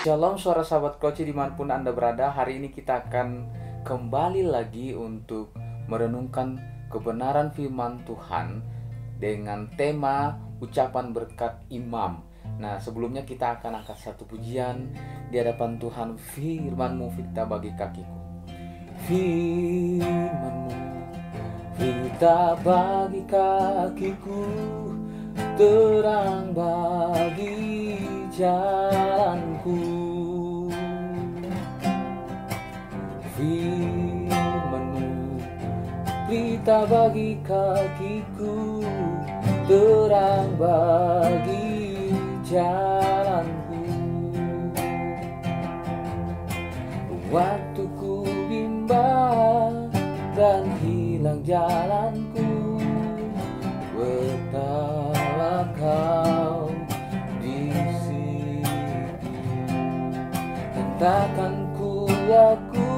Shalom suara sahabat Koci dimanapun Anda berada. Hari ini kita akan kembali lagi untuk merenungkan kebenaran firman Tuhan dengan tema ucapan berkat imam. Nah, sebelumnya kita akan angkat satu pujian di hadapan Tuhan. Firman-Mu fita bagi kakiku, firman-Mu fita bagi kakiku, terang bagi jalanku. Firman-Mu berita bagi kakiku, terang bagi jalanku. Waktu ku bimbang dan hilang jalanku, betapa Kau di sini. Takkan ku aku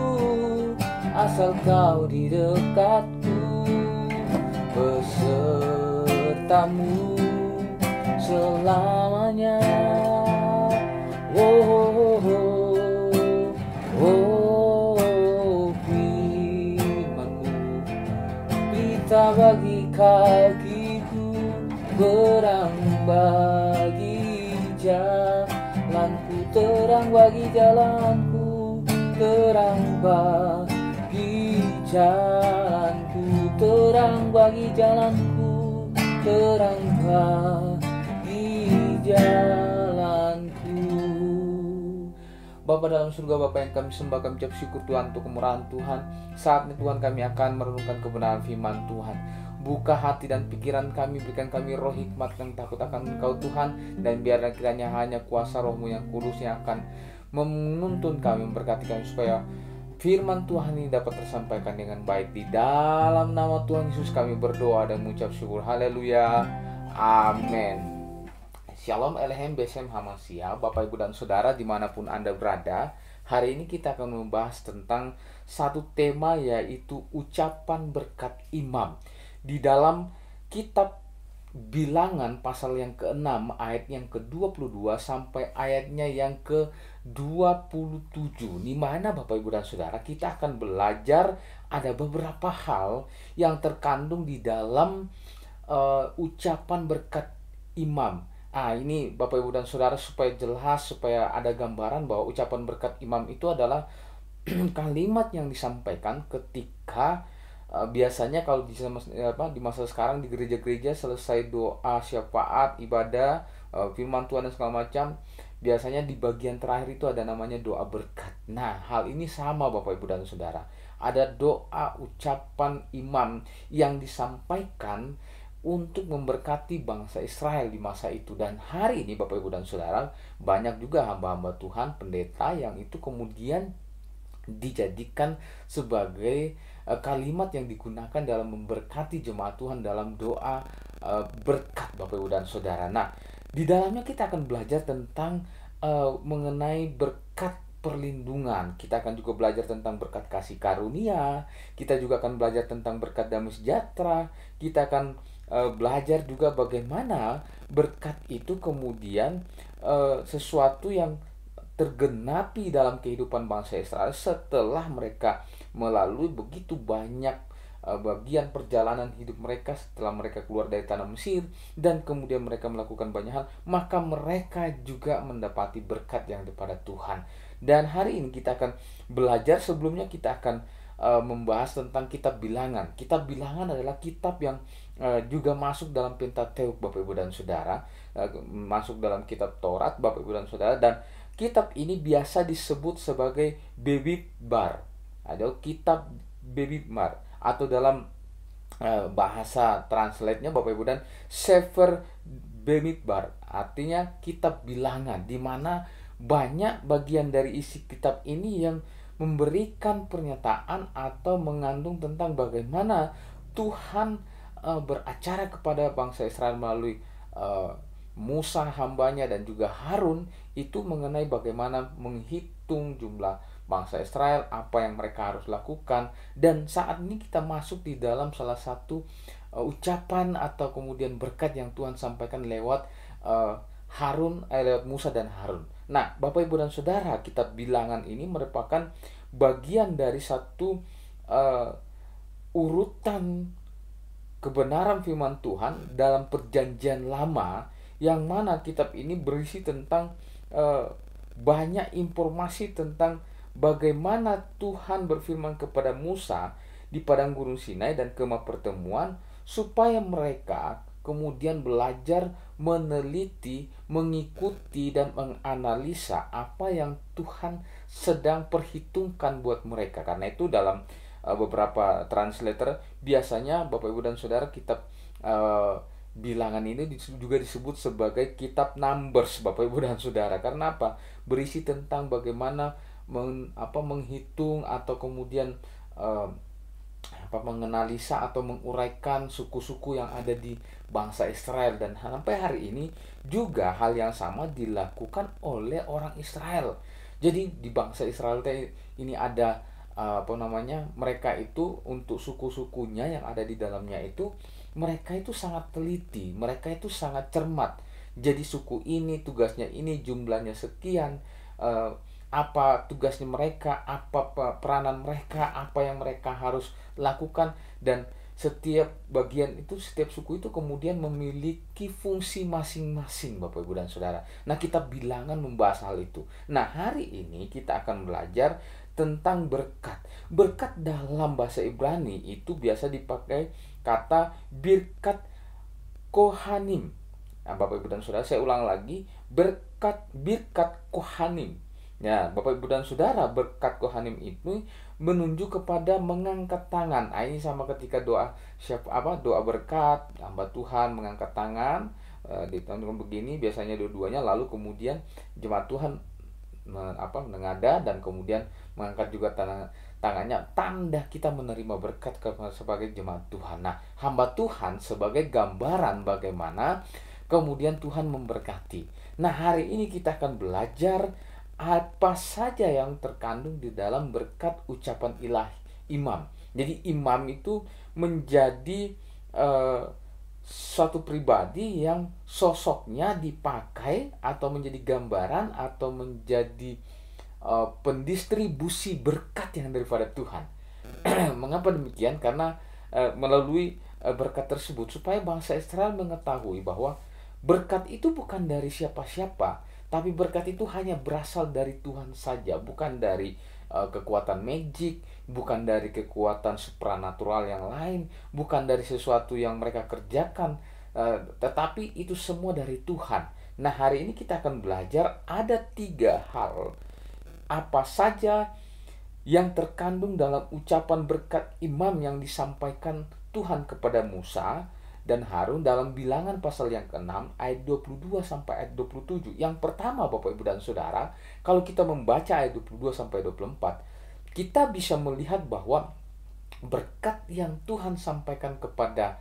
asal Kau di dekatku, besertamu selamanya. Oh, firman-Mu berita bagi kakiku, terang bagi jalanku, terang bagi jalanku, terang bagi jalanku, terang bagi jalanku, terang bagi jalanku. Bapa dalam surga, Bapa yang kami sembah, kami ucap syukur Tuhan untuk kemurahan Tuhan. Saat ini Tuhan kami akan merenungkan kebenaran firman Tuhan. Buka hati dan pikiran kami, berikan kami roh hikmat yang takut akan Engkau Tuhan, dan biarlah kiranya hanya kuasa Roh-Mu yang kudus yang akan menuntun kami, memberkati kami, supaya firman Tuhan ini dapat tersampaikan dengan baik. Di dalam nama Tuhan Yesus kami berdoa dan mengucap syukur. Haleluya, amin. Shalom Elohim Besem Hamasia, Bapak Ibu dan Saudara dimanapun Anda berada. Hari ini kita akan membahas tentang satu tema, yaitu ucapan berkat imam. Di dalam kitab Bilangan pasal yang ke-6 ayat yang ke-22 sampai ayatnya yang ke-27. Di mana Bapak Ibu dan Saudara kita akan belajar ada beberapa hal yang terkandung di dalam ucapan berkat imam. Ini Bapak Ibu dan Saudara supaya jelas, supaya ada gambaran bahwa ucapan berkat imam itu adalah kalimat yang disampaikan ketika biasanya kalau di masa sekarang di gereja-gereja selesai doa, syafaat, ibadah, firman Tuhan dan segala macam, biasanya di bagian terakhir itu ada namanya doa berkat. Nah, hal ini sama Bapak Ibu dan Saudara. Ada doa ucapan imam yang disampaikan untuk memberkati bangsa Israel di masa itu. Dan hari ini Bapak Ibu dan Saudara, banyak juga hamba-hamba Tuhan, pendeta yang itu kemudian dijadikan sebagai kalimat yang digunakan dalam memberkati jemaat Tuhan dalam doa berkat Bapak Ibu dan Saudara. Nah, di dalamnya kita akan belajar tentang mengenai berkat perlindungan. Kita akan juga belajar tentang berkat kasih karunia. Kita juga akan belajar tentang berkat damai sejahtera. Kita akan belajar juga bagaimana berkat itu kemudian sesuatu yang tergenapi dalam kehidupan bangsa Israel setelah mereka melalui begitu banyak bagian perjalanan hidup mereka, setelah mereka keluar dari tanah Mesir dan kemudian mereka melakukan banyak hal, maka mereka juga mendapati berkat yang daripada Tuhan. Dan hari ini kita akan belajar, sebelumnya kita akan membahas tentang kitab Bilangan. Kitab Bilangan adalah kitab yang juga masuk dalam Pentateuk Bapak Ibu dan Saudara, masuk dalam kitab Taurat Bapak Ibu dan Saudara, dan kitab ini biasa disebut sebagai Bemidbar. Ada kitab Bemidbar, atau dalam bahasa translate-nya Bapak Ibu, dan Sefer Bemidbar artinya kitab bilangan, di mana banyak bagian dari isi kitab ini yang memberikan pernyataan atau mengandung tentang bagaimana Tuhan beracara kepada bangsa Israel melalui Musa hambanya dan juga Harun, itu mengenai bagaimana menghitung jumlah bangsa Israel, apa yang mereka harus lakukan. Dan saat ini kita masuk di dalam salah satu ucapan atau kemudian berkat yang Tuhan sampaikan lewat lewat Musa dan Harun. Nah, Bapak Ibu dan Saudara, kitab Bilangan ini merupakan bagian dari satu uh, urutan kebenaran firman Tuhan dalam perjanjian lama, yang mana kitab ini berisi tentang uh, banyak informasi tentang bagaimana Tuhan berfirman kepada Musa di padang gurun Sinai dan kemah pertemuan, supaya mereka kemudian belajar meneliti, mengikuti dan menganalisa apa yang Tuhan sedang perhitungkan buat mereka. Karena itu dalam beberapa translator biasanya Bapak Ibu dan Saudara, kitab Bilangan ini juga disebut sebagai kitab Numbers, Bapak Ibu dan Saudara. Karena apa? Berisi tentang bagaimana menghitung atau kemudian menganalisa atau menguraikan suku-suku yang ada di bangsa Israel. Dan sampai hari ini juga hal yang sama dilakukan oleh orang Israel. Jadi di bangsa Israel ini ada mereka itu untuk suku-sukunya yang ada di dalamnya itu, mereka itu sangat teliti, mereka itu sangat cermat. Jadi suku ini tugasnya ini, jumlahnya sekian, apa tugasnya mereka, apa peranan mereka, apa yang mereka harus lakukan. Dan setiap bagian itu, setiap suku itu kemudian memiliki fungsi masing-masing, Bapak Ibu dan Saudara. Nah, kitab Bilangan membahas hal itu. Nah, hari ini kita akan belajar tentang berkat. Berkat dalam bahasa Ibrani itu biasa dipakai kata birkat kohanim. Nah, Bapak Ibu dan Saudara, saya ulang lagi, birkat kohanim. Ya, Bapak Ibu dan Saudara, berkat kohanim itu menunjuk kepada mengangkat tangan. Nah, ini sama ketika doa doa berkat, hamba Tuhan mengangkat tangan di tahun begini, biasanya dua-duanya, lalu kemudian jemaat Tuhan menengadah dan kemudian mengangkat juga tangannya, tanda kita menerima berkat sebagai jemaat Tuhan. Nah, hamba Tuhan sebagai gambaran bagaimana kemudian Tuhan memberkati. Nah, hari ini kita akan belajar apa saja yang terkandung di dalam berkat ucapan ilahi imam. Jadi imam itu menjadi suatu pribadi yang sosoknya dipakai atau menjadi gambaran atau menjadi pendistribusi berkat yang daripada Tuhan. Mengapa demikian? Karena melalui berkat tersebut supaya bangsa Israel mengetahui bahwa berkat itu bukan dari siapa-siapa, tapi berkat itu hanya berasal dari Tuhan saja, bukan dari kekuatan magic, bukan dari kekuatan supranatural yang lain, bukan dari sesuatu yang mereka kerjakan, tetapi itu semua dari Tuhan. Nah, hari ini kita akan belajar ada 3 hal apa saja yang terkandung dalam ucapan berkat imam yang disampaikan Tuhan kepada Musa dan Harun dalam Bilangan pasal yang ke-6 ayat 22 sampai ayat 27. Yang pertama, Bapak Ibu dan Saudara, kalau kita membaca ayat 22 sampai 24, kita bisa melihat bahwa berkat yang Tuhan sampaikan kepada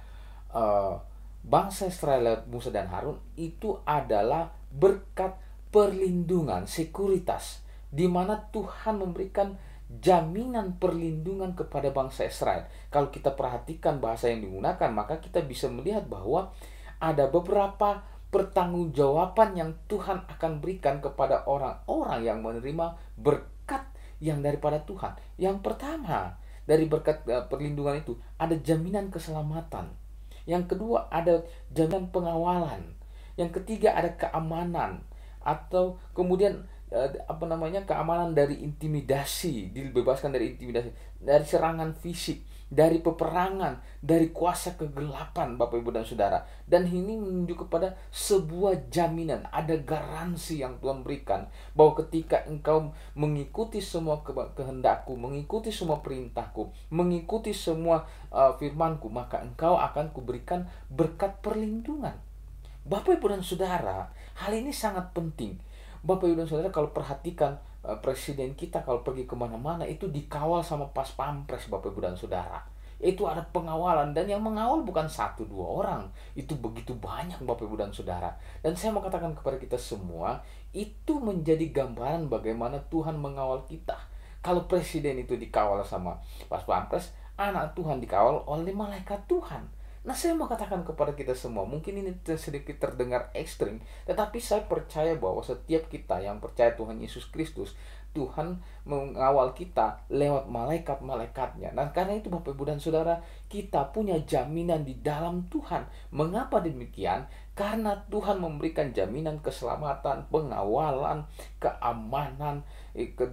bangsa Israel, Musa dan Harun, itu adalah berkat perlindungan, sekuritas, di mana Tuhan memberikan jaminan perlindungan kepada bangsa Israel. Kalau kita perhatikan bahasa yang digunakan, maka kita bisa melihat bahwa ada beberapa pertanggungjawaban yang Tuhan akan berikan kepada orang-orang yang menerima berkat yang daripada Tuhan. Yang pertama, dari berkat perlindungan itu ada jaminan keselamatan. Yang kedua ada jaminan pengawalan. Yang ketiga ada keamanan, atau kemudian keamanan dari intimidasi, dibebaskan dari intimidasi, dari serangan fisik, dari peperangan, dari kuasa kegelapan, Bapak Ibu dan Saudara. Dan ini menunjuk kepada sebuah jaminan, ada garansi yang Tuhan berikan bahwa ketika engkau mengikuti semua kehendakku, mengikuti semua perintahku, mengikuti semua firmanku, maka engkau akan kuberikan berkat perlindungan. Bapak Ibu dan Saudara, hal ini sangat penting. Bapak Ibu dan Saudara, kalau perhatikan presiden kita kalau pergi kemana-mana itu dikawal sama pas pampres, Bapak Ibu dan Saudara. Itu ada pengawalan, dan yang mengawal bukan 1-2 orang, itu begitu banyak, Bapak Ibu dan Saudara. Dan saya mau katakan kepada kita semua, itu menjadi gambaran bagaimana Tuhan mengawal kita. Kalau presiden itu dikawal sama pas pampres, anak Tuhan dikawal oleh malaikat Tuhan. Nah, saya mau katakan kepada kita semua, mungkin ini sedikit terdengar ekstrim, tetapi saya percaya bahwa setiap kita yang percaya Tuhan Yesus Kristus, Tuhan mengawal kita lewat malaikat-malaikatnya. Dan karena itu Bapak Ibu dan Saudara, kita punya jaminan di dalam Tuhan. Mengapa demikian? Karena Tuhan memberikan jaminan keselamatan, pengawalan, keamanan,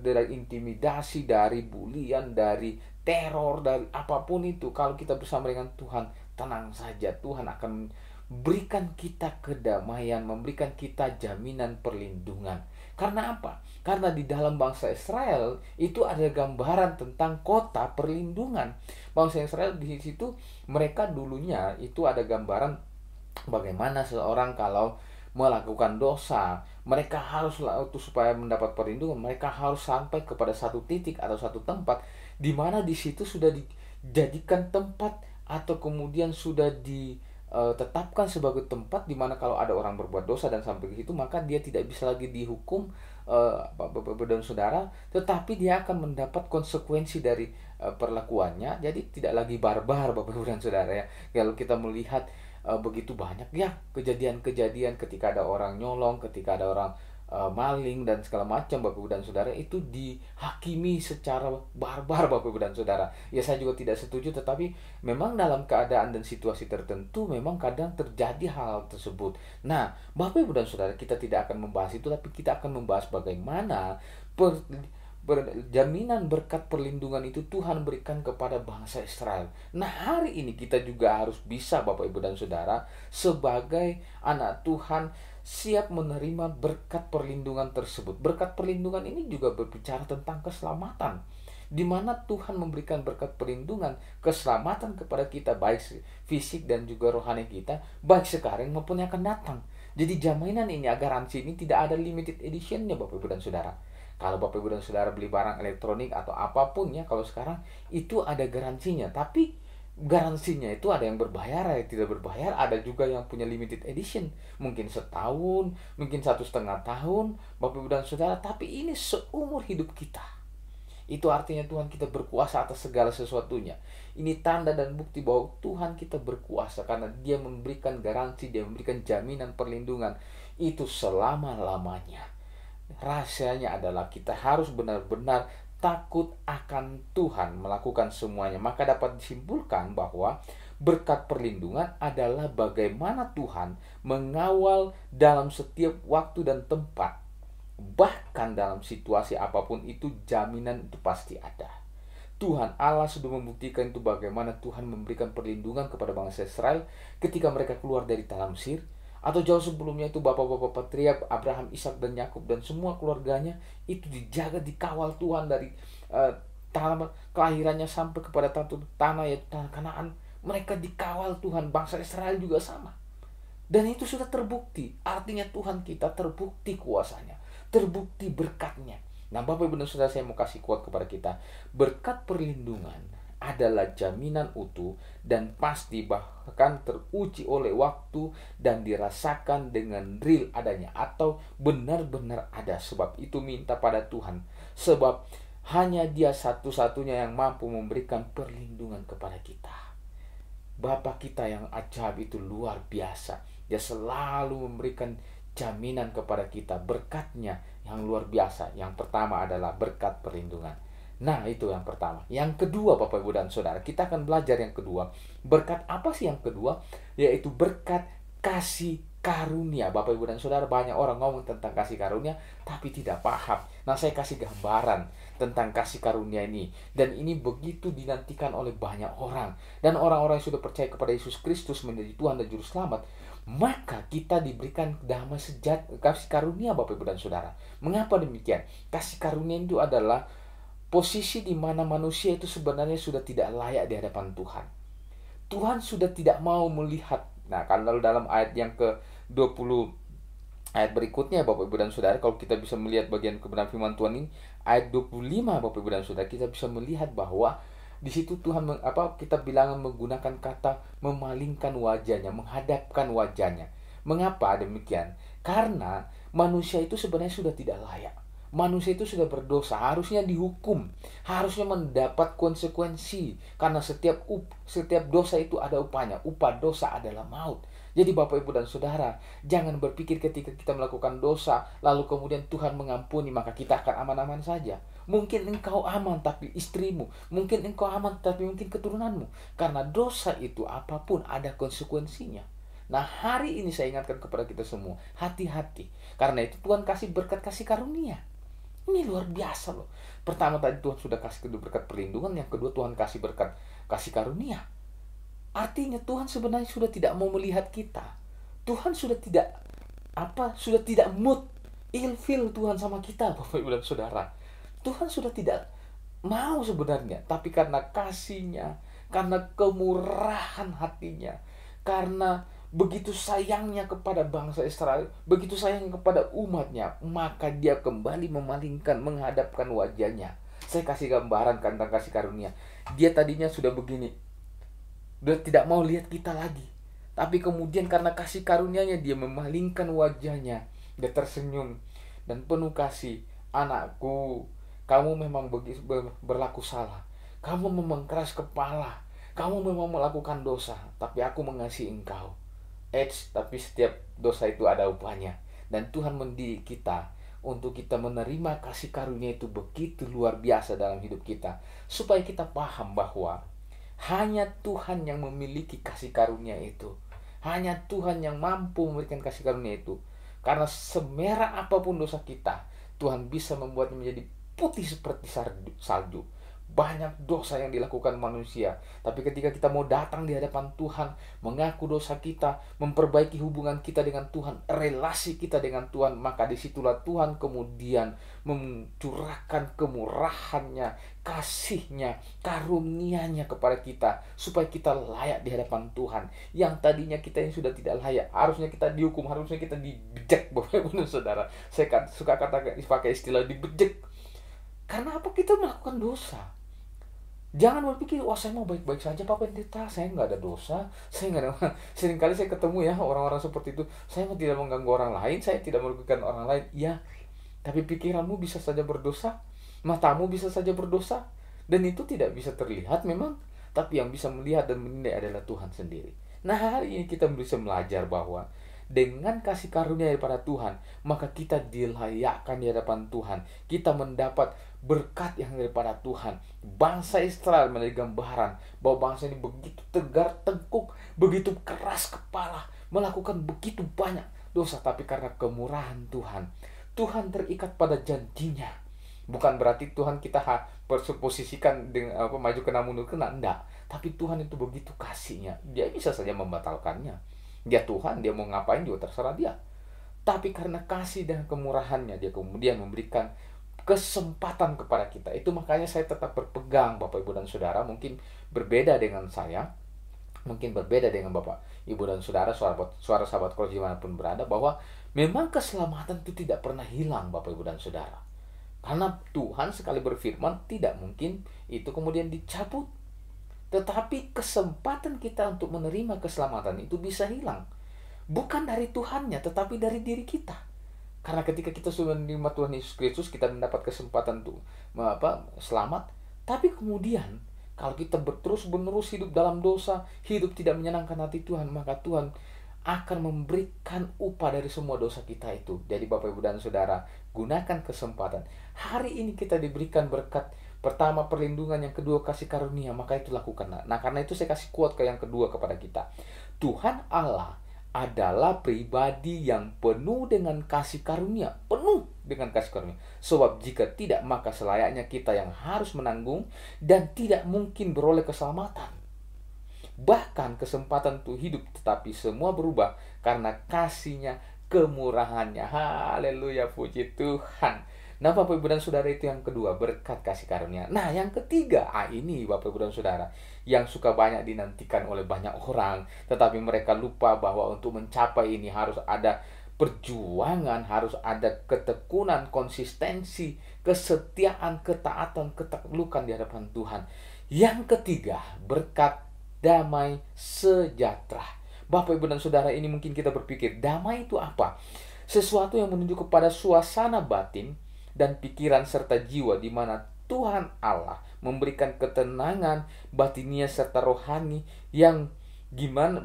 dari intimidasi, dari bulian, dari teror, dari apapun itu. Kalau kita bersama dengan Tuhan, tenang saja, Tuhan akan berikan kita kedamaian, memberikan kita jaminan perlindungan. Karena apa? Karena di dalam bangsa Israel itu ada gambaran tentang kota perlindungan. Bangsa Israel di situ, mereka dulunya itu ada gambaran bagaimana seorang kalau melakukan dosa, mereka harus untuk supaya mendapat perlindungan, mereka harus sampai kepada satu titik atau satu tempat di mana di situ sudah dijadikan tempat atau kemudian sudah ditetapkan sebagai tempat di mana kalau ada orang berbuat dosa dan sampai ke situ, maka dia tidak bisa lagi dihukum, Bapak dan Saudara, tetapi dia akan mendapat konsekuensi dari perlakuannya. Jadi tidak lagi barbar, Bapak dan Saudara, ya. Kalau kita melihat begitu banyak ya kejadian-kejadian ketika ada orang nyolong, ketika ada orang maling dan segala macam, Bapak Ibu dan Saudara, itu dihakimi secara barbar, Bapak Ibu dan Saudara. Ya, saya juga tidak setuju, tetapi memang dalam keadaan dan situasi tertentu memang kadang terjadi hal tersebut. Nah, Bapak Ibu dan Saudara, kita tidak akan membahas itu, tapi kita akan membahas bagaimana jaminan berkat perlindungan itu Tuhan berikan kepada bangsa Israel. Nah, hari ini kita juga harus bisa, Bapak Ibu dan Saudara, sebagai anak Tuhan, siap menerima berkat perlindungan tersebut. Berkat perlindungan ini juga berbicara tentang keselamatan, di mana Tuhan memberikan berkat perlindungan, keselamatan kepada kita, baik fisik dan juga rohani kita, baik sekarang maupun yang akan datang. Jadi jaminan ini, garansi ini tidak ada limited editionnya, Bapak Ibu dan Saudara. Kalau Bapak Ibu dan Saudara beli barang elektronik atau apapun ya, kalau sekarang itu ada garansinya. Tapi garansinya itu ada yang berbayar, ada yang tidak berbayar, ada juga yang punya limited edition, mungkin setahun, mungkin 1,5 tahun, Bapak Ibu dan Saudara, tapi ini seumur hidup kita. Itu artinya Tuhan kita berkuasa atas segala sesuatunya. Ini tanda dan bukti bahwa Tuhan kita berkuasa, karena Dia memberikan garansi, Dia memberikan jaminan perlindungan itu selama-lamanya. Rahasianya adalah kita harus benar-benar takut akan Tuhan melakukan semuanya. Maka dapat disimpulkan bahwa berkat perlindungan adalah bagaimana Tuhan mengawal dalam setiap waktu dan tempat. Bahkan dalam situasi apapun itu, jaminan itu pasti ada. Tuhan Allah sudah membuktikan itu, bagaimana Tuhan memberikan perlindungan kepada bangsa Israel ketika mereka keluar dari tanah Mesir. Atau jauh sebelumnya itu bapak-bapak patriark Abraham, Ishak dan Yakub dan semua keluarganya itu dijaga, dikawal Tuhan dari tanah kelahirannya sampai kepada tanah yaitu tanah Kanaan. Mereka dikawal Tuhan. Bangsa Israel juga sama. Dan itu sudah terbukti. Artinya Tuhan kita terbukti kuasanya, terbukti berkatnya. Nah, Bapak Ibu dan Saudara, saya mau kasih quote kepada kita. Berkat perlindungan adalah jaminan utuh dan pasti, bahkan teruji oleh waktu dan dirasakan dengan real adanya atau benar-benar ada. Sebab itu minta pada Tuhan, sebab hanya Dia satu-satunya yang mampu memberikan perlindungan kepada kita. Bapa kita yang ajaib itu luar biasa. Dia selalu memberikan jaminan kepada kita, berkatnya yang luar biasa. Yang pertama adalah berkat perlindungan. Nah, itu yang pertama. Yang kedua, Bapak Ibu dan Saudara, kita akan belajar yang kedua. Berkat apa sih yang kedua? Yaitu berkat kasih karunia. Bapak Ibu dan Saudara, banyak orang ngomong tentang kasih karunia tapi tidak paham. Nah, saya kasih gambaran tentang kasih karunia ini. Dan ini begitu dinantikan oleh banyak orang. Dan orang-orang yang sudah percaya kepada Yesus Kristus menjadi Tuhan dan Juru Selamat, maka kita diberikan damai sejati, kasih karunia, Bapak Ibu dan Saudara. Mengapa demikian? Kasih karunia itu adalah posisi di mana manusia itu sebenarnya sudah tidak layak di hadapan Tuhan. Tuhan sudah tidak mau melihat. Nah, kalau dalam ayat yang ke-20, ayat berikutnya, Bapak Ibu dan Saudara, kalau kita bisa melihat bagian kebenaran firman Tuhan ini, ayat 25, Bapak Ibu dan Saudara, kita bisa melihat bahwa di situ Tuhan kita bilangan menggunakan kata memalingkan wajahnya, menghadapkan wajahnya. Mengapa demikian? Karena manusia itu sebenarnya sudah tidak layak. Manusia itu sudah berdosa, harusnya dihukum, harusnya mendapat konsekuensi, karena setiap dosa itu ada upahnya. Upah dosa adalah maut. Jadi Bapak Ibu dan Saudara, jangan berpikir ketika kita melakukan dosa lalu kemudian Tuhan mengampuni maka kita akan aman-aman saja. Mungkin engkau aman tapi istrimu, mungkin engkau aman tapi mungkin keturunanmu. Karena dosa itu apapun ada konsekuensinya. Nah, hari ini saya ingatkan kepada kita semua, hati-hati. Karena itu Tuhan kasih berkat kasih karunia. Ini luar biasa loh. Pertama tadi Tuhan sudah kasih kedua berkat perlindungan, yang kedua Tuhan kasih berkat kasih karunia. Artinya Tuhan sebenarnya sudah tidak mau melihat kita. Tuhan sudah tidak mood, ilfil Tuhan sama kita, Bapak Ibu dan Saudara. Tuhan sudah tidak mau sebenarnya, tapi karena kasih-Nya, karena kemurahan hatinya, karena begitu sayangnya kepada bangsa Israel, begitu sayangnya kepada umatnya, maka dia kembali memalingkan, menghadapkan wajahnya. Saya kasih gambaran tentang kasih karunia. Dia tadinya sudah begini, dia tidak mau lihat kita lagi. Tapi kemudian karena kasih karunia-Nya, dia memalingkan wajahnya. Dia tersenyum dan penuh kasih. Anakku, kamu memang berlaku salah. Kamu memang keras kepala. Kamu memang melakukan dosa. Tapi aku mengasihi engkau. Tapi setiap dosa itu ada upahnya. Dan Tuhan mendidik kita untuk kita menerima kasih karunia itu begitu luar biasa dalam hidup kita. Supaya kita paham bahwa hanya Tuhan yang memiliki kasih karunia itu. Hanya Tuhan yang mampu memberikan kasih karunia itu. Karena semerah apapun dosa kita, Tuhan bisa membuatnya menjadi putih seperti salju. Banyak dosa yang dilakukan manusia, tapi ketika kita mau datang di hadapan Tuhan, mengaku dosa kita, memperbaiki hubungan kita dengan Tuhan, relasi kita dengan Tuhan, maka disitulah Tuhan kemudian mencurahkan kemurahan-Nya, kasih-Nya, karunia-Nya kepada kita, supaya kita layak di hadapan Tuhan. Yang tadinya kita yang sudah tidak layak, harusnya kita dihukum, harusnya kita dibejek, Bapak Ibu dan Saudara. Saya suka pakai istilah dibejek. Karena apa? Kita melakukan dosa. Jangan berpikir, wah saya mau baik-baik saja Pak Pendeta, saya nggak ada dosa, saya nggak ada. Seringkali saya ketemu ya orang-orang seperti itu, saya tidak mengganggu orang lain, saya tidak merugikan orang lain. Ya, tapi pikiranmu bisa saja berdosa, matamu bisa saja berdosa, dan itu tidak bisa terlihat memang, tapi yang bisa melihat dan menilai adalah Tuhan sendiri. Nah, hari ini kita bisa belajar bahwa dengan kasih karunia daripada Tuhan, maka kita dilayakkan di hadapan Tuhan. Kita mendapat berkat yang daripada Tuhan. Bangsa Israel menjadi gambaran bahwa bangsa ini begitu tegar tengkuk, begitu keras kepala, melakukan begitu banyak dosa, tapi karena kemurahan Tuhan, Tuhan terikat pada janjinya. Bukan berarti Tuhan kita posisikan dengan maju kena mundur kena, enggak. Tapi Tuhan itu begitu kasihnya, Dia bisa saja membatalkannya. Dia Tuhan, Dia mau ngapain juga terserah Dia. Tapi karena kasih dan kemurahan-Nya, Dia kemudian memberikan kesempatan kepada kita. Itu makanya saya tetap berpegang, Bapak Ibu dan Saudara. Mungkin berbeda dengan saya, mungkin berbeda dengan Bapak Ibu dan Saudara, suara sahabat kalau dimanapun berada, bahwa memang keselamatan itu tidak pernah hilang, Bapak Ibu dan Saudara. Karena Tuhan sekali berfirman, tidak mungkin itu kemudian dicabut. Tetapi kesempatan kita untuk menerima keselamatan itu bisa hilang. Bukan dari Tuhannya, tetapi dari diri kita. Karena ketika kita sudah menerima Tuhan Yesus Kristus, kita mendapat kesempatan untuk selamat. Tapi kemudian, kalau kita terus-menerus hidup dalam dosa, hidup tidak menyenangkan hati Tuhan, maka Tuhan akan memberikan upah dari semua dosa kita itu. Jadi Bapak Ibu dan Saudara, gunakan kesempatan. Hari ini kita diberikan berkat. Pertama perlindungan, yang kedua kasih karunia, maka itu lakukanlah. Nah, karena itu saya kasih quote yang kedua kepada kita. Tuhan Allah adalah pribadi yang penuh dengan kasih karunia, penuh dengan kasih karunia. Sebab jika tidak, maka selayaknya kita yang harus menanggung dan tidak mungkin beroleh keselamatan. Bahkan kesempatan untuk hidup, tetapi semua berubah karena kasih-Nya, kemurahan-Nya. Haleluya, puji Tuhan. Nah, Bapak Ibu dan Saudara, itu yang kedua, berkat kasih karunia. Nah, yang ketiga, ini Bapak Ibu dan Saudara, yang suka banyak dinantikan oleh banyak orang, tetapi mereka lupa bahwa untuk mencapai ini harus ada perjuangan, harus ada ketekunan, konsistensi, kesetiaan, ketaatan, ketaklukan di hadapan Tuhan. Yang ketiga, berkat damai sejahtera. Bapak Ibu dan Saudara, ini mungkin kita berpikir, damai itu apa? Sesuatu yang menunjuk kepada suasana batin dan pikiran serta jiwa, di mana Tuhan Allah memberikan ketenangan batinia serta rohani yang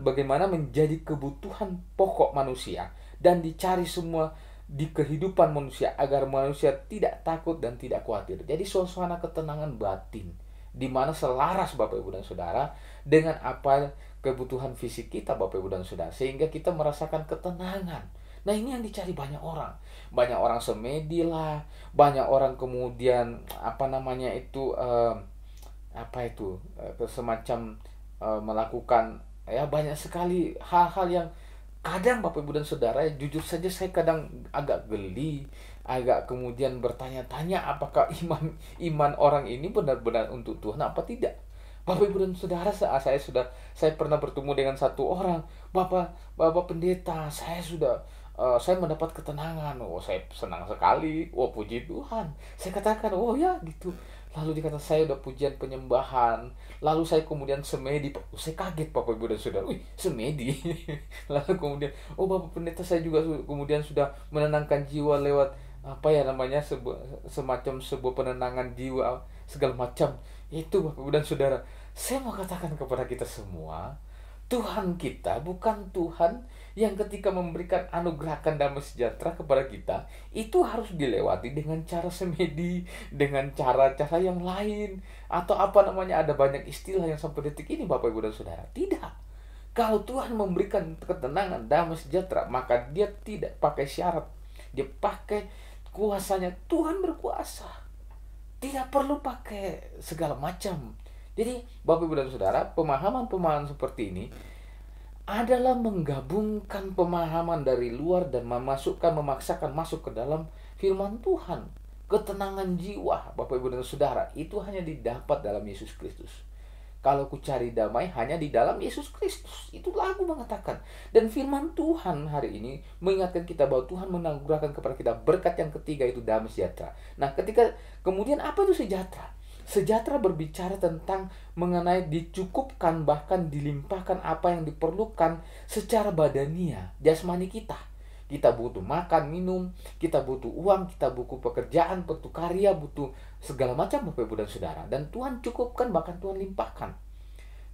bagaimana menjadi kebutuhan pokok manusia dan dicari semua di kehidupan manusia agar manusia tidak takut dan tidak khawatir. Jadi suasana ketenangan batin di mana selaras Bapak Ibu dan Saudara dengan apa kebutuhan fisik kita Bapak Ibu dan Saudara, sehingga kita merasakan ketenangan. Nah, ini yang dicari banyak orang. Banyak orang semedi lah, banyak orang kemudian semacam melakukan ya banyak sekali hal-hal yang kadang Bapak Ibu dan Saudara, jujur saja saya kadang agak geli, agak kemudian bertanya-tanya apakah iman orang ini benar-benar untuk Tuhan apa tidak. Bapak Ibu dan Saudara, saya pernah bertemu dengan satu orang, Bapak pendeta, saya mendapat ketenangan. Oh, saya senang sekali. Oh, puji Tuhan. Saya katakan, oh ya gitu. Lalu dikata saya udah pujian penyembahan. Lalu saya kemudian semedi. Saya kaget Bapak Ibu dan Saudara. Wih, semedi. Lalu kemudian, oh Bapak pendeta, saya juga kemudian sudah menenangkan jiwa lewat semacam sebuah penenangan jiwa segala macam. Itu Bapak Ibu dan Saudara. Saya mau katakan kepada kita semua, Tuhan kita bukan Tuhan yang ketika memberikan anugerahkan damai sejahtera kepada kita itu harus dilewati dengan cara semedi, dengan cara-cara yang lain, atau ada banyak istilah yang sampai detik ini Bapak Ibu dan Saudara. Tidak. Kalau Tuhan memberikan ketenangan damai sejahtera, maka Dia tidak pakai syarat. Dia pakai kuasanya. Tuhan berkuasa. Tidak perlu pakai segala macam. Jadi Bapak Ibu dan Saudara, pemahaman-pemahaman seperti ini adalah menggabungkan pemahaman dari luar dan memaksakan masuk ke dalam firman Tuhan. Ketenangan jiwa Bapak Ibu dan Saudara itu hanya didapat dalam Yesus Kristus. Kalau ku cari damai hanya di dalam Yesus Kristus. Itu lagu mengatakan. Dan firman Tuhan hari ini mengingatkan kita bahwa Tuhan menganugerahkan kepada kita berkat yang ketiga, itu damai sejahtera. Nah, kemudian apa itu sejahtera? Sejahtera berbicara tentang mengenai dicukupkan, bahkan dilimpahkan apa yang diperlukan secara badania, jasmani kita. Kita butuh makan, minum, kita butuh uang, kita butuh pekerjaan, butuh karya, butuh segala macam Bapak Ibu dan Saudara. Dan Tuhan cukupkan, bahkan Tuhan limpahkan.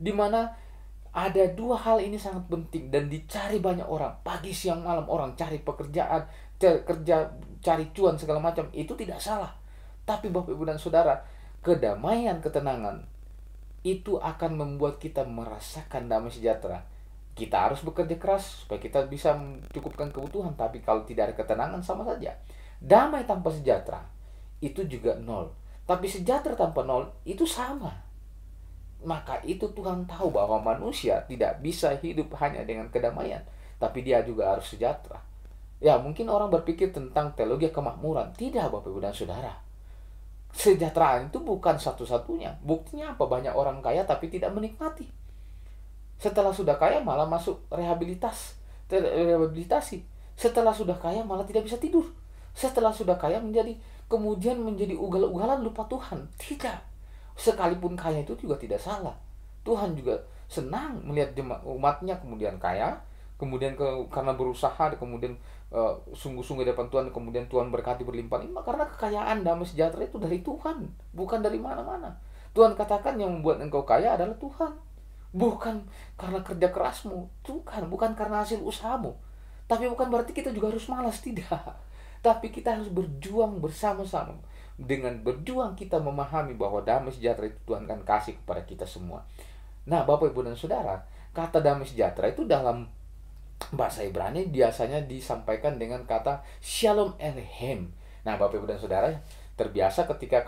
Dimana ada dua hal ini sangat penting dan dicari banyak orang. Pagi, siang, malam orang cari pekerjaan, cari cuan segala macam. Itu tidak salah. Tapi Bapak Ibu dan Saudara, kedamaian, ketenangan itu akan membuat kita merasakan damai sejahtera. Kita harus bekerja keras supaya kita bisa mencukupkan kebutuhan, tapi kalau tidak ada ketenangan sama saja. Damai tanpa sejahtera itu juga nol. Tapi sejahtera tanpa nol itu sama. Maka itu Tuhan tahu bahwa manusia tidak bisa hidup hanya dengan kedamaian, tapi dia juga harus sejahtera. Ya, mungkin orang berpikir tentang teologi kemakmuran. Tidak Bapak Ibu dan Saudara. Kesejahteraan itu bukan satu-satunya. Buktinya apa? Banyak orang kaya tapi tidak menikmati. Setelah sudah kaya malah masuk rehabilitasi. Setelah sudah kaya malah tidak bisa tidur. Setelah sudah kaya kemudian menjadi ugal-ugalan, lupa Tuhan. Tidak. Sekalipun kaya itu juga tidak salah. Tuhan juga senang melihat umatnya kemudian kaya, kemudian karena berusaha, kemudian sungguh-sungguh di depan Tuhan, kemudian Tuhan berkati berlimpah-limpah, karena kekayaan damai sejahtera itu dari Tuhan, bukan dari mana-mana. Tuhan katakan yang membuat engkau kaya adalah Tuhan, bukan karena kerja kerasmu, bukan karena hasil usahamu. Tapi bukan berarti kita juga harus malas, tidak. Tapi kita harus berjuang bersama-sama. Dengan berjuang kita memahami bahwa damai sejahtera itu Tuhan kan kasih kepada kita semua. Nah, Bapak Ibu dan Saudara, kata damai sejahtera itu dalam bahasa Ibrani biasanya disampaikan dengan kata Shalom Elohim. Nah, Bapak Ibu dan Saudara, terbiasa ketika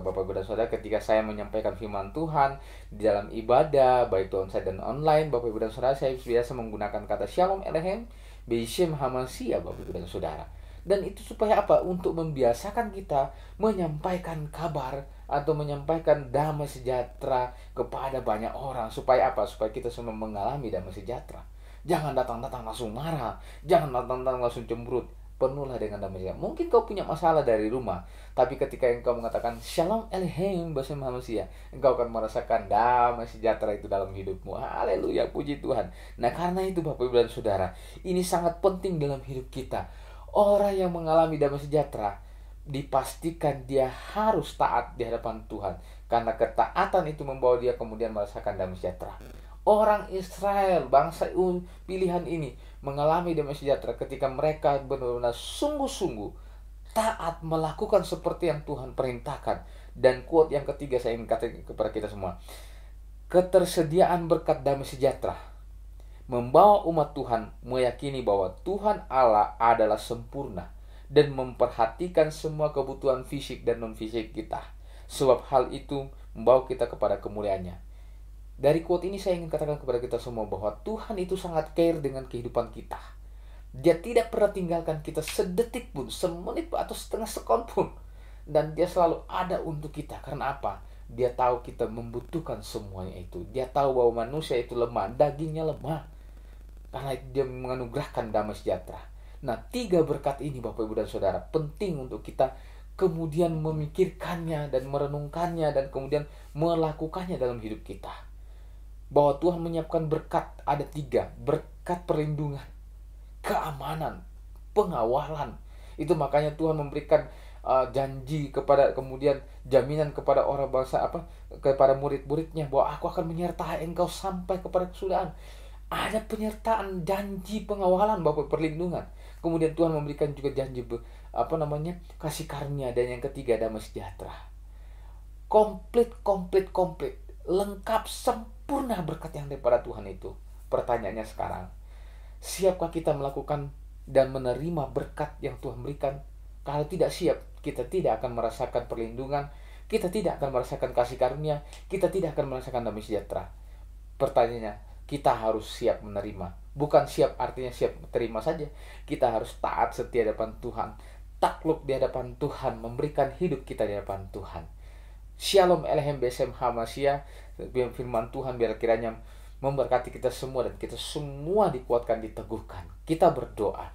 Bapak Ibu dan Saudara, ketika saya menyampaikan firman Tuhan di dalam ibadah, baik itu onsite dan online, Bapak Ibu dan Saudara, saya biasa menggunakan kata Shalom Elohim, Beishem Hamasia, Bapak Ibu dan Saudara. Dan itu supaya apa? Untuk membiasakan kita menyampaikan kabar atau menyampaikan damai sejahtera kepada banyak orang. Supaya apa? Supaya kita semua mengalami damai sejahtera. Jangan datang-datang langsung marah, jangan datang-datang langsung cemberut. Penuhlah dengan damai sejahtera. Mungkin kau punya masalah dari rumah, tapi ketika engkau mengatakan Shalom Elohim bahasa manusia, engkau akan merasakan damai sejahtera itu dalam hidupmu. Haleluya, puji Tuhan. Nah, karena itu Bapak Ibu dan Saudara, ini sangat penting dalam hidup kita. Orang yang mengalami damai sejahtera dipastikan dia harus taat di hadapan Tuhan, karena ketaatan itu membawa dia kemudian merasakan damai sejahtera. Orang Israel, bangsa pilihan ini mengalami damai sejahtera ketika mereka benar-benar sungguh-sungguh taat melakukan seperti yang Tuhan perintahkan. Dan quote yang ketiga saya ingin katakan kepada kita semua, ketersediaan berkat damai sejahtera membawa umat Tuhan meyakini bahwa Tuhan Allah adalah sempurna dan memperhatikan semua kebutuhan fisik dan non-fisik kita. Sebab hal itu membawa kita kepada kemuliaannya. Dari quote ini saya ingin katakan kepada kita semua bahwa Tuhan itu sangat care dengan kehidupan kita. Dia tidak pernah tinggalkan kita sedetik pun, semenit atau setengah sekon pun. Dan dia selalu ada untuk kita. Karena apa? Dia tahu kita membutuhkan semuanya itu. Dia tahu bahwa manusia itu lemah, dagingnya lemah. Karena itu dia menganugerahkan damai sejahtera. Nah, 3 berkat ini Bapak Ibu dan Saudara penting untuk kita kemudian memikirkannya dan merenungkannya dan kemudian melakukannya dalam hidup kita. Bahwa Tuhan menyiapkan berkat ada 3, berkat perlindungan, keamanan, pengawalan. Itu makanya Tuhan memberikan janji kepada, kemudian jaminan kepada orang bangsa kepada murid-muridnya bahwa aku akan menyertai engkau sampai kepada kesudahan. Ada penyertaan, janji pengawalan, Bapak, perlindungan. Kemudian Tuhan memberikan juga janji kasih karunia, dan yang ketiga damai sejahtera. Komplit, lengkap, sempurna berkat yang daripada Tuhan itu. Pertanyaannya sekarang, siapkah kita melakukan dan menerima berkat yang Tuhan berikan? Kalau tidak siap, kita tidak akan merasakan perlindungan, kita tidak akan merasakan kasih karunia, kita tidak akan merasakan damai sejahtera. Pertanyaannya, kita harus siap menerima. Bukan siap artinya siap terima saja. Kita harus taat setia di hadapan Tuhan, takluk di hadapan Tuhan, memberikan hidup kita di hadapan Tuhan. Shalom Elohim Besem Hamasya. Firman Tuhan biar kiranya memberkati kita semua dan kita semua dikuatkan, diteguhkan. Kita berdoa.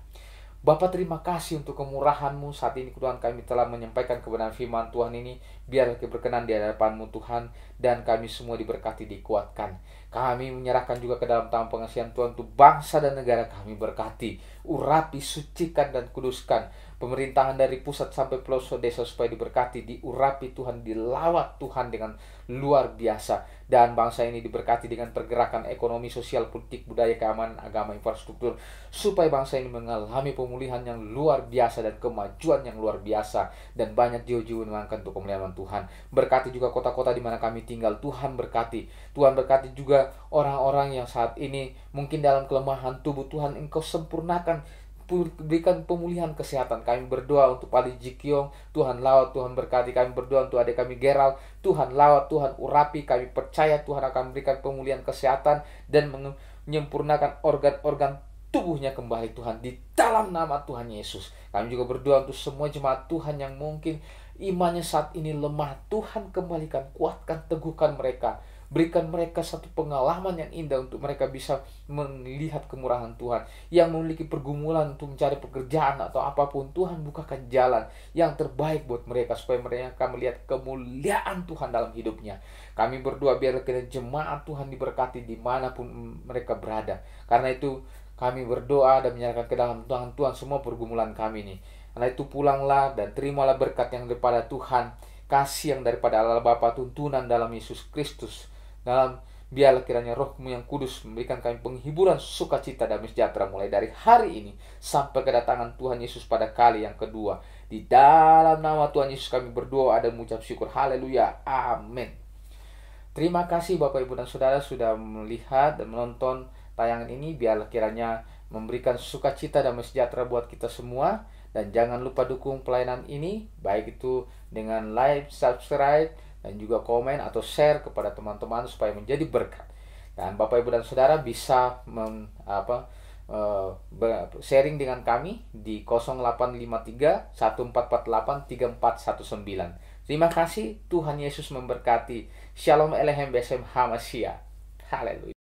Bapa, terima kasih untuk kemurahan-Mu. Saat ini Tuhan, kami telah menyampaikan kebenaran firman Tuhan ini. Biarlah berkenan di hadapan-Mu Tuhan, dan kami semua diberkati, dikuatkan. Kami menyerahkan juga ke dalam tangan pengasihan Tuhan untuk bangsa dan negara kami. Berkati, urapi, sucikan dan kuduskan. Pemerintahan dari pusat sampai pelosok desa supaya diberkati, diurapi Tuhan, dilawat Tuhan dengan luar biasa. Dan bangsa ini diberkati dengan pergerakan ekonomi, sosial, politik, budaya, keamanan, agama, infrastruktur, supaya bangsa ini mengalami pemulihan yang luar biasa dan kemajuan yang luar biasa, dan banyak jiwa-jiwa mengangkat untuk kemuliaan Tuhan. Berkati juga kota-kota di mana kami tinggal. Tuhan berkati. Tuhan berkati juga orang-orang yang saat ini mungkin dalam kelemahan tubuh. Tuhan, Engkau sempurnakan, berikan pemulihan kesehatan. Kami berdoa untuk Ali Jikyong, Tuhan lawat, Tuhan berkati. Kami berdoa untuk adik kami Gerald, Tuhan lawat, Tuhan urapi. Kami percaya Tuhan akan memberikan pemulihan kesehatan dan menyempurnakan organ-organ tubuhnya kembali, Tuhan, di dalam nama Tuhan Yesus. Kami juga berdoa untuk semua jemaat Tuhan yang mungkin imannya saat ini lemah. Tuhan, kembalikan, kuatkan, teguhkan mereka. Berikan mereka satu pengalaman yang indah untuk mereka bisa melihat kemurahan Tuhan. Yang memiliki pergumulan untuk mencari pekerjaan atau apapun, Tuhan bukakan jalan yang terbaik buat mereka supaya mereka melihat kemuliaan Tuhan dalam hidupnya. Kami berdoa biar jemaat Tuhan diberkati dimanapun mereka berada. Karena itu kami berdoa dan menyerahkan ke dalam tangan Tuhan semua pergumulan kami ini. Karena itu pulanglah dan terimalah berkat yang daripada Tuhan, kasih yang daripada Allah Bapa, tuntunan dalam Yesus Kristus. Biarlah kiranya Roh-Mu yang kudus memberikan kami penghiburan, sukacita, damai sejahtera mulai dari hari ini sampai kedatangan Tuhan Yesus pada kali yang kedua. Di dalam nama Tuhan Yesus kami berdoa dan mengucap syukur. Haleluya. Amin. Terima kasih Bapak, Ibu, dan Saudara sudah melihat dan menonton tayangan ini. Biarlah kiranya memberikan sukacita, damai sejahtera buat kita semua. Dan jangan lupa dukung pelayanan ini, baik itu dengan like, subscribe, dan juga komen atau share kepada teman-teman supaya menjadi berkat. Dan Bapak, Ibu, dan Saudara bisa sharing dengan kami di 0853 1448 3419. Terima kasih, Tuhan Yesus memberkati. Shalom Elohim Besem Hamasya. Haleluya.